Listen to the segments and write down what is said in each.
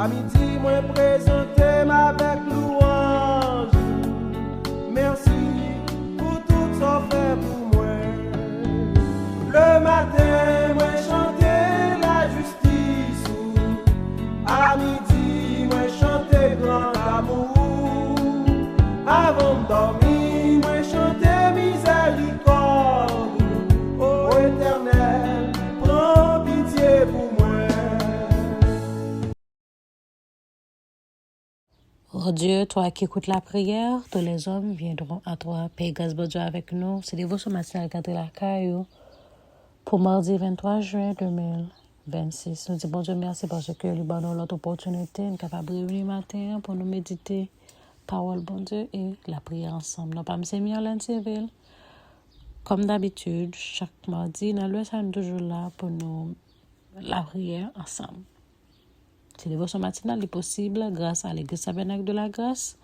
midi, moi présenter avec louange. Merci pour tout ça fait pour moi. Le matin, moi chanter la justice. À midi, moi chanter grand amour. Avant de dormir, moi chanter miséricorde. Ô Éternel, prends pitié pour moi. Oh Dieu, toi qui écoutes la prière, tous les hommes viendront à toi. Paix, grâce, bon Dieu avec nous. C'est dévotion matinale cadre la caillou pour mardi 23 juin 2026. Nous disons bon Dieu merci parce que nous avons l'autre opportunité, nous sommes capables de réunir matin pour nous méditer parole bon Dieu et la prière ensemble. Nous sommes pas mis en civil. Comme d'habitude, chaque mardi, nous sommes toujours là pour nous la prière ensemble. Cette dévotion matinale est possible grâce à l'Église Tabernacle de la Grâce,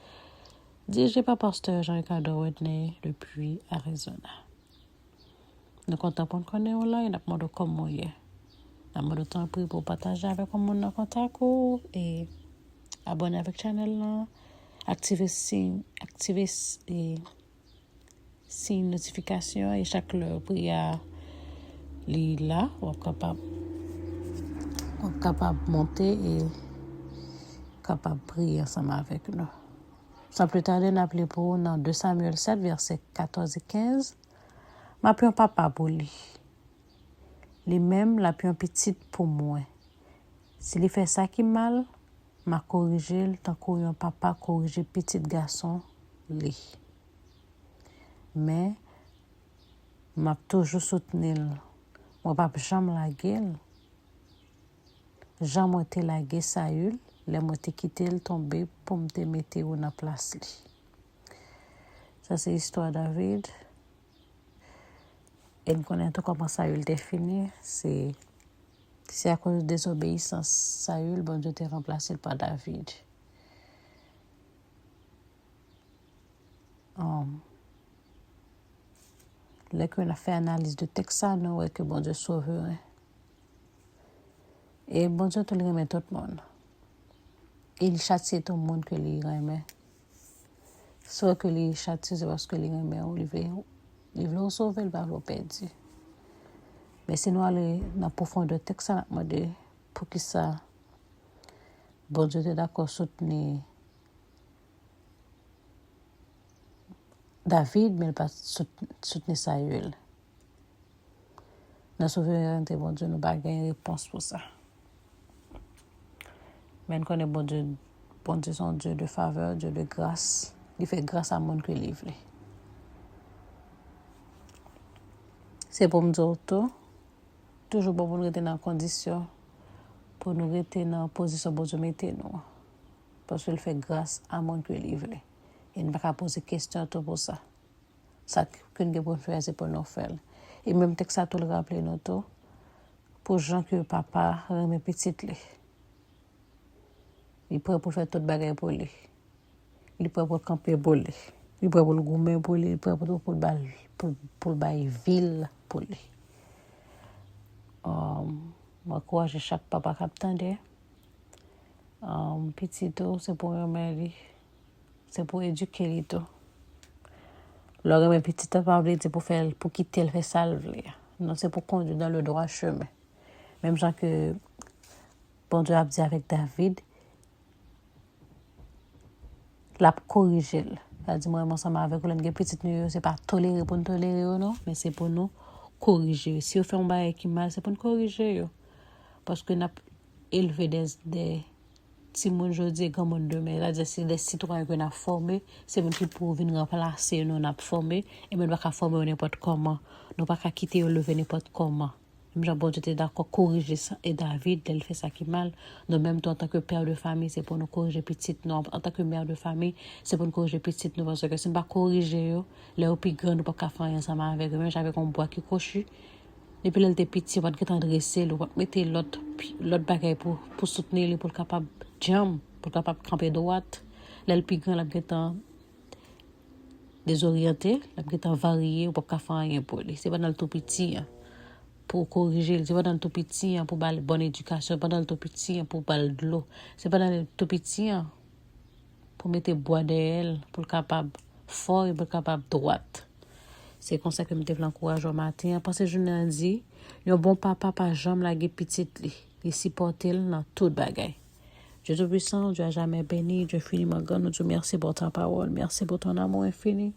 dirigée par Pasteur Jean-Ricardo Wedney depuis Arizona. Nous comptons pour nous connaître là et nous demandons comment il est. Nous demandons temps pour partager avec le monde en contact et abonner avec la chaîne, activer et signe notification et chaque heure prière là, on est capable de monter et capable de prier ensemble avec nous. Sans plus tarder, nous appelons pour dans 2 Samuel 7, versets 14 et 15. M'appelle un papa pour lui. Lui-même, la plus petite pour moi. S'il fait ça qui mal, m'a corrigé tant qu'un papa corrige petit garçon lui. Mais m'a toujours soutenu. Moi pas jamais la gueule. Jamais été la gueule Saül, les moi te quitté le tomber pour me te mettre dans la place li. Ça c'est l'histoire de David. Et nous connaissons tout comment Saül était fini, c'est à cause de désobéissance Saül, bon Dieu t'est remplacé par David. Là qu'on a fait analyse de texte, nous voyons que bon Dieu sauveur. Et bon Dieu tout le remet tout le monde. Il châtie tout le monde que il remet. Soit que il châtie c'est parce que il remet ou il veut sauver, il va le perdre. Mais si nous allons dans la profondeur de texte, nous demandons pour qui ça, bon Dieu est d'accord soutenir David, mais il pas soutenir Saül. Dans la souveraineté, bon Dieu, nous n'avons pas une réponse pour ça. Mais nous connaissons bon Dieu, son Dieu de faveur, Dieu de grâce. Il fait grâce à monde que il veut. C'est pour nous dire tout. Toujours bon pour nous rester dans la condition, pour nous rester dans la position bon Dieu mette nous. Parce qu'il fait grâce à monde que il veut. Et nous ne pouvons pas poser question tout pour ça. Ça que nous devons faire, c'est pour nous faire. Et même texte ça tout le rappeler nous tout. Pour gens que papa remet petite li. Il est prêt pour faire toute bagaille pour lui. Il est prêt pour camper pour lui. Il est prêt pour le goumer pour lui. Il est prêt pour le bailler ville pour lui. M'encourage chaque papa qui attendait. Petit tout, c'est pour remettre, c'est pour éduquer les tout. Le remettre petit tout, pas oublier pour quitter le fait salve. Non, c'est pour conduire dans le droit chemin. Même gens que bon Dieu a dit avec David, l'a corriger. Elle dit moi ensemble avec vous les petites nous c'est pas tolérer pour nous tolérer non, mais c'est pour nous corriger. Si on fait un bail qui mal, c'est pour nous corriger parce que n'a élevé des petits monde aujourd'hui comme monde demain. Là c'est des citoyens qu'on a formés, c'est même qui pour venir remplacer nous on a formé et même pas former n'importe comment. Nous pas quitter ou lever n'importe comment. Même bon Dieu était d'accord corriger ça et David elle fait ça qui mal. Nous même en tant que père de famille c'est pour nous corriger petite nous en tant que mère de famille c'est pour nous corriger petite nous parce que si nous pas corriger yo les au plus grand nous pas faire ensemble avec même j'avais un bois qui cochu depuis elle était petit on va être dresser on va mettre l'autre bagaille pour soutenir pour capable jam pour capable camper droite là le plus grand la étant désorienté la étant varié ou pas faire rien pour lui c'est pas dans le tout petit hein. pour corriger, c'est pas dans le tout petit pour la bonne éducation, pas dans le tout petit pour de l'eau, c'est pas dans le tout petit pour mettre bois d'elle, pour le capable fort et pour le capable droite. C'est comme ça que je me l'encourage au matin. Parce que je me dis, un bon papa, pas jamais la petite, il supporte dans toute bagaille. Dieu Tout-Puissant, Dieu a jamais béni, Dieu finiment grand, nous Dieu merci pour ta parole, merci pour ton amour infini.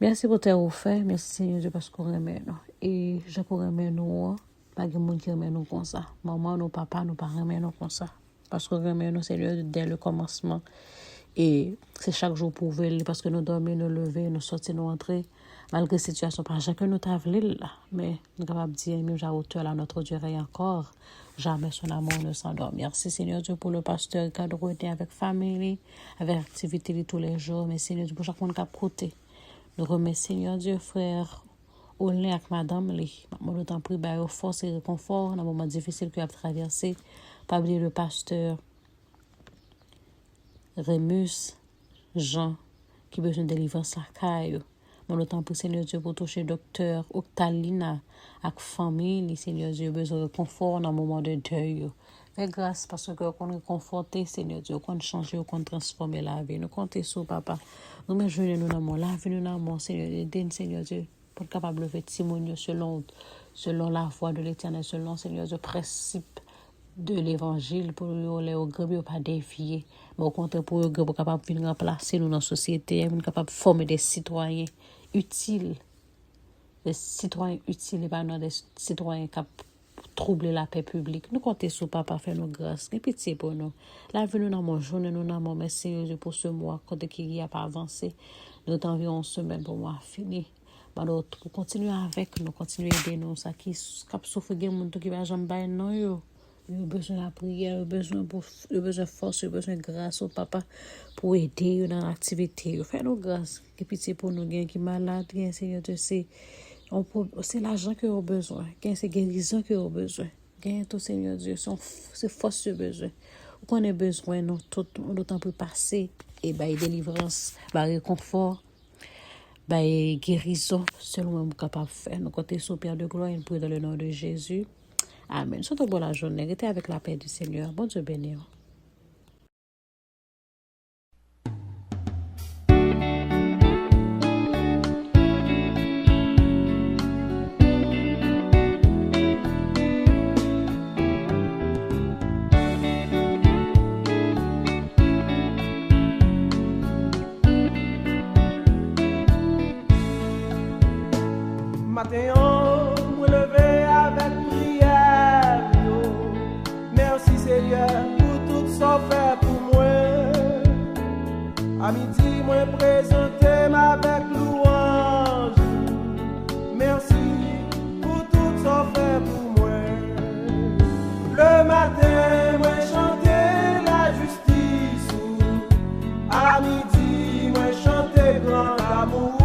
Merci pour tes offres, merci Seigneur Dieu parce qu'on remet nous. Et je pourrais remettre nous, pas de monde qui remet nous comme ça. Maman, nos papas, nous pas remettre nous comme ça. Parce qu'on remet nous Seigneur dès le commencement. Et c'est chaque jour pour veiller parce que nous dormons, nous lever, nous sortir, nous entrer. Malgré la situation, pas chacun nous t'avle là. Mais nous sommes capables de dire, même j'ai hauteur à notre Dieu et encore. Jamais son amour ne s'endort. Merci Seigneur Dieu pour le pasteur qui a rodé avec famille, avec activité tous les jours. Mais Seigneur Dieu pour chaque monde qui a côté. Nous remercions Seigneur Dieu, frère, au lien avec madame, nous t'en prie, force et réconfort dans le moment difficile qu'il a traversé. Pas oublier le pasteur Rémus, Jean, qui a besoin de délivrance la caille. Nous t'en prie, Seigneur Dieu, pour toucher docteur Octalina avec famille, Seigneur Dieu, besoin de réconfort dans le moment de deuil. Mais grâce parce que qu'on est conforté, Seigneur Dieu, qu'on change, qu'on transforme la vie. Nous comptons sur papa. Nous mettons nous dans mon la vie, nous dans mon Seigneur Dieu, Seigneur Dieu, pour être capable de faire témoigner selon la voie de l'Éternel, selon Seigneur Dieu, principe de l'évangile pour les ogres pas défier, mais au contraire pour eux pour capable venir remplacer nous dans la société, venir capable former des citoyens utiles, et pas non des citoyens qui troubler la paix publique. Nous comptons sur papa faire nos grâces, et pitié pour nous. La vie nous dans mon journée, nous dans mon merci pour ce mois quand il a pas avancé, nous environ une semaine pour moi fini. Alors pour continuer avec nous, continuer aider nous ça qui cap souffrir des monde qui va jamais bailler non yo. Il a besoin de la prière, il a besoin de force, il a besoin de grâce au papa pour aider dans l'activité. Fais-nous grâce, qui pitié pour nous, qui malade, Seigneur Dieu, c'est l'argent que nous avons besoin, c'est guérison que nous avons besoin. Tout Seigneur Dieu, c'est force de besoin. On a besoin, nous, tout le temps pour passer, et délivrance, réconfort, guérison, selon nous capable de faire. Nous comptons sur Père de gloire, et dans le nom de Jésus. Amen. Surtout pour la journée. Restez avec la paix du Seigneur. Bon Dieu béni. Matin, me lever avec prière. Merci Seigneur pour tout ça fait pour moi. À midi, moi présenter avec louange. Merci pour tout ça fait pour moi. Le matin, moi chanter la justice. À midi, moi chanter grand amour.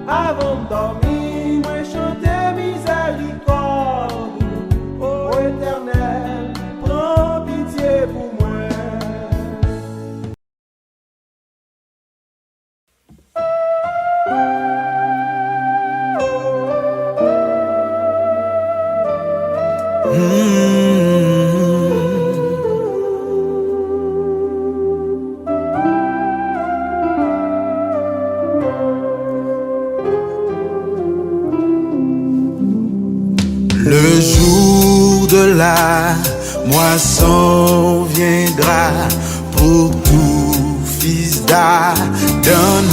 Avant de dormir, moi chanter miséricorde. Ô Éternel, prends pitié pour moi. Le jour de la moisson viendra pour tout fils d'Adam,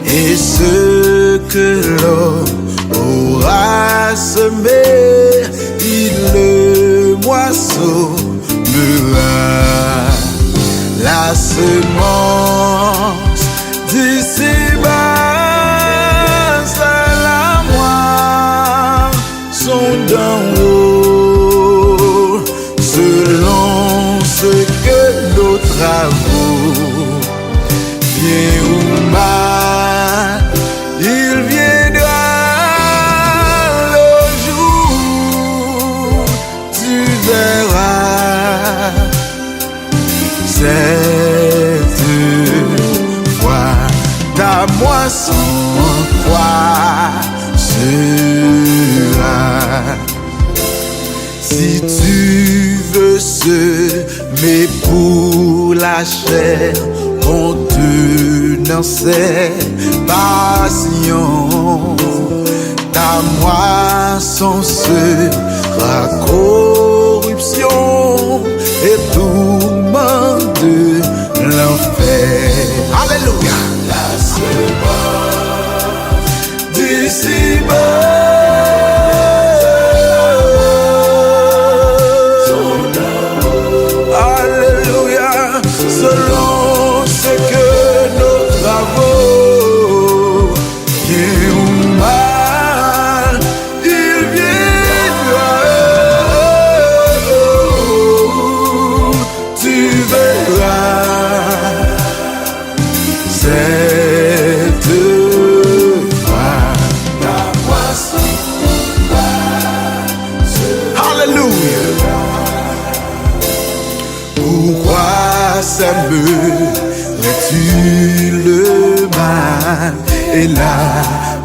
et ce que l'homme aura semé, il le moissonnera. La semence d'ici-bas, d'en haut, selon ce que nos travaux, bien ou mal, il viendra le jour, tu verras cette fois ta moisson, toi, ce Si tu veux semer pour la chair, contenant ses passions, ta moisson sera corruption et tourment de l'enfer. Alléluia. La semence d'ici-bas. Selon ce que nos travaux, bien ou mal, il viendra. Tu verras cette fois ta moisson. Alléluia. Pourquoi sèmerais-tu le mal et la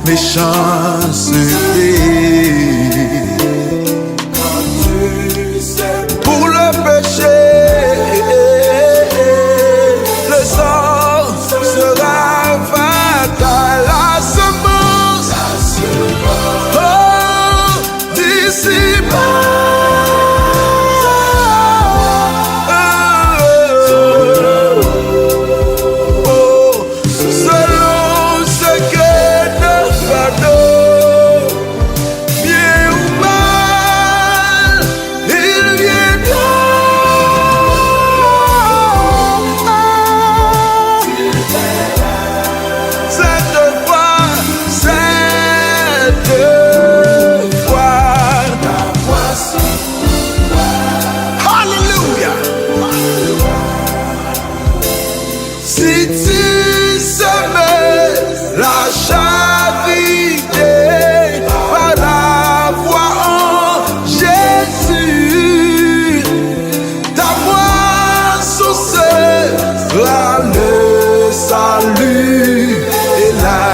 méchanceté? Pour le péché, le sang sera fatal. La semence, oh, d'ici-bas. Si tu semais la charité par la foi en Jésus, ta moisson sera le salut et la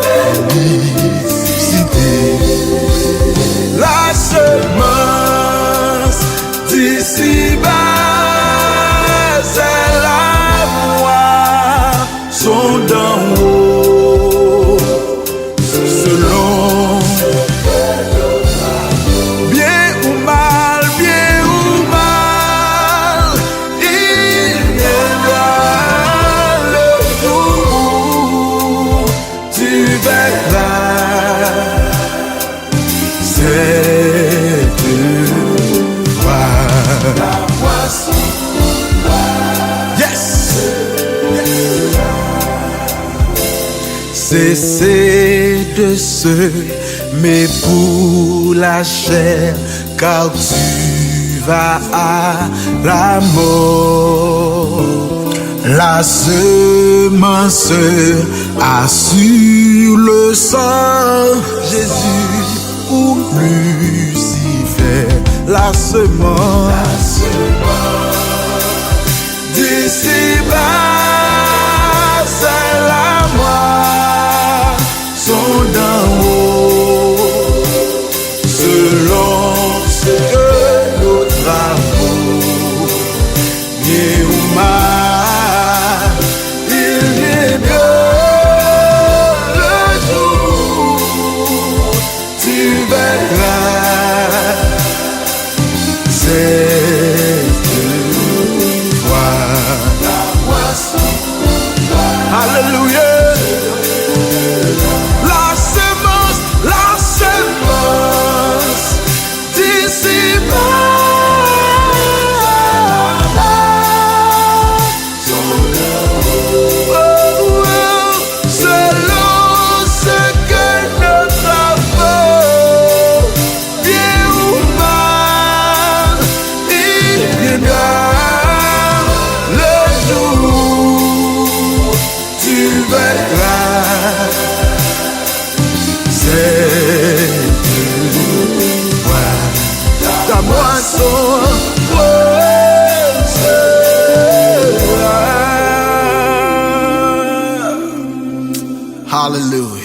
félicité. La semence d'ici-bas, c'est la sont d'en haut, selon bien ou mal, il viendra le jour, tu verras cette fois la moisson. Yes. Cessez de semer pour la chair, car tu vas à la mort. La semence assure le sang, Jésus ou Lucifer. La semence d'ici-bas, c'est la moisson d'en haut, selon ce que nos travaux, bien ou mal, il vient bien le jour, tu verras cette fois la moisson. Alléluia. La semence d'ici-bas, selon ce que notre amour, bien ou mal, il viendra le jour, tu verras cette fois ta moisson. Hallelujah.